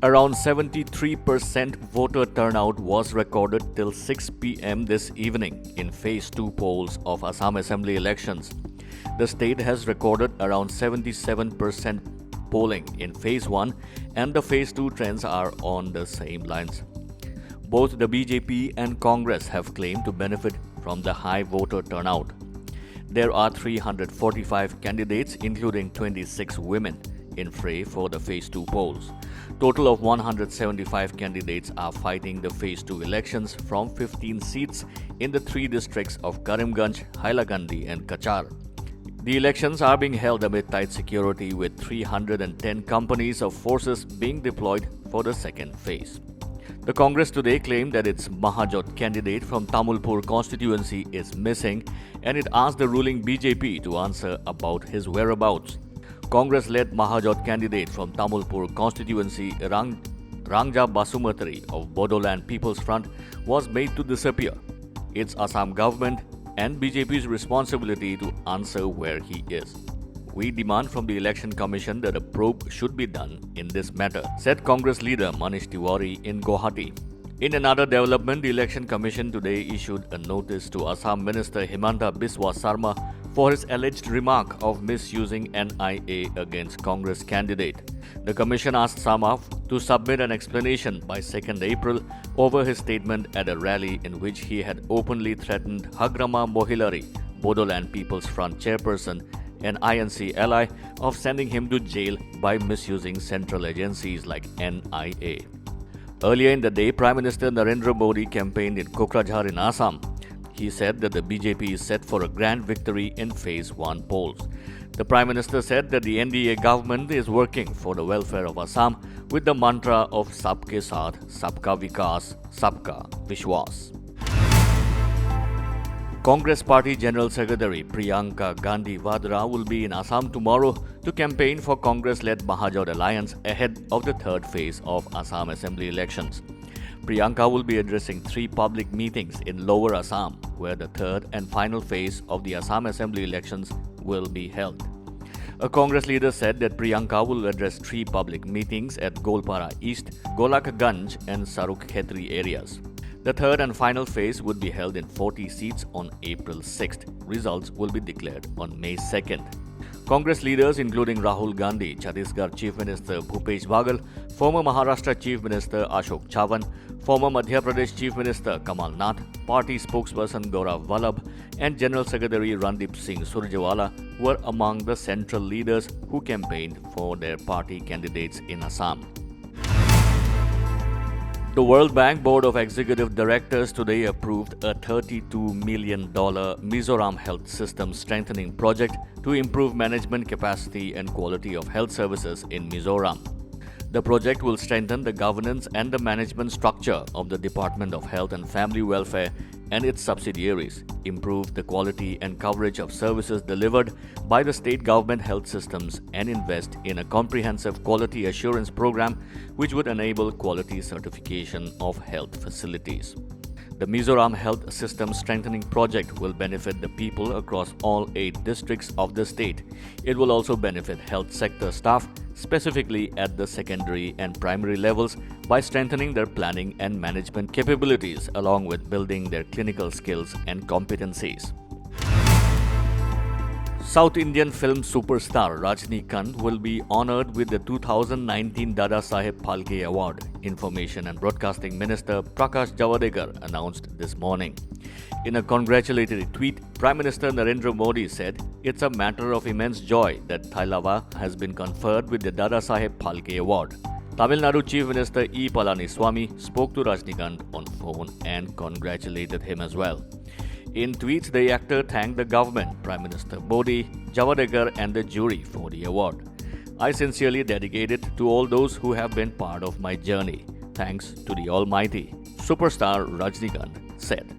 Around 73% voter turnout was recorded till 6 p.m. this evening in Phase 2 polls of Assam Assembly elections. The state has recorded around 77% polling in Phase 1 and the Phase 2 trends are on the same lines. Both the BJP and Congress have claimed to benefit from the high voter turnout. There are 345 candidates, including 26 women, in fray for the Phase 2 polls. Total of 175 candidates are fighting the Phase 2 elections from 15 seats in the 3 districts of Karimganj, Hailakandi and Kachar. The elections are being held amid tight security with 310 companies of forces being deployed for the second phase. The Congress today claimed that its Mahajot candidate from Tamulpur constituency is missing and it asked the ruling BJP to answer about his whereabouts. Congress-led Mahajot candidate from Tamulpur constituency Rangja Basumatari of Bodoland People's Front was made to disappear. It's Assam government and BJP's responsibility to answer where he is. We demand from the Election Commission that a probe should be done in this matter, said Congress leader Manish Tiwari in Guwahati. In another development, the Election Commission today issued a notice to Assam Minister Himanta Biswa Sarma for his alleged remark of misusing NIA against Congress candidate. The Commission asked Sarma to submit an explanation by 2nd April over his statement at a rally in which he had openly threatened Hagrama Mohilari, Bodoland People's Front chairperson, an INC ally, of sending him to jail by misusing central agencies like NIA. Earlier in the day, Prime Minister Narendra Modi campaigned in Kokrajhar in Assam. He said that the BJP is set for a grand victory in Phase 1 polls. The Prime Minister said that the NDA government is working for the welfare of Assam with the mantra of Sabke Saath, Sabka Vikas, Sabka Vishwas. Congress Party General Secretary Priyanka Gandhi Vadra will be in Assam tomorrow to campaign for Congress-led Mahajot Alliance ahead of the third phase of Assam Assembly elections. Priyanka will be addressing 3 public meetings in Lower Assam, where the third and final phase of the Assam Assembly elections will be held. A Congress leader said that Priyanka will address 3 public meetings at Golpara East, Golakganj and Saruk Khetri areas. The third and final phase would be held in 40 seats on April 6th. Results will be declared on May 2nd. Congress leaders including Rahul Gandhi, Chhattisgarh Chief Minister Bhupesh Baghel, former Maharashtra Chief Minister Ashok Chavan, former Madhya Pradesh Chief Minister Kamal Nath, party spokesperson Gaurav Vallabh and General Secretary Randeep Singh Surjewala were among the central leaders who campaigned for their party candidates in Assam. The World Bank Board of Executive Directors today approved a $32 million Mizoram Health System Strengthening Project to improve management capacity and quality of health services in Mizoram. The project will strengthen the governance and the management structure of the Department of Health and Family Welfare and its subsidiaries, improve the quality and coverage of services delivered by the state government health systems, and invest in a comprehensive quality assurance program which would enable quality certification of health facilities. The Mizoram Health System Strengthening Project will benefit the people across all 8 districts of the state. It will also benefit health sector staff, specifically at the secondary and primary levels, by strengthening their planning and management capabilities along with building their clinical skills and competencies. South Indian film superstar Rajinikanth will be honored with the 2019 Dadasaheb Phalke Award, Information and Broadcasting Minister Prakash Javadekar announced this morning. In a congratulatory tweet, Prime Minister Narendra Modi said, "It's a matter of immense joy that Thailava has been conferred with the Dadasaheb Phalke Award." Tamil Nadu Chief Minister E. Palaniswamy spoke to Rajinikanth on phone and congratulated him as well. In tweets, the actor thanked the government, Prime Minister Modi, Javadekar and the jury for the award. "I sincerely dedicate it to all those who have been part of my journey. Thanks to the Almighty," superstar Rajinikanth said.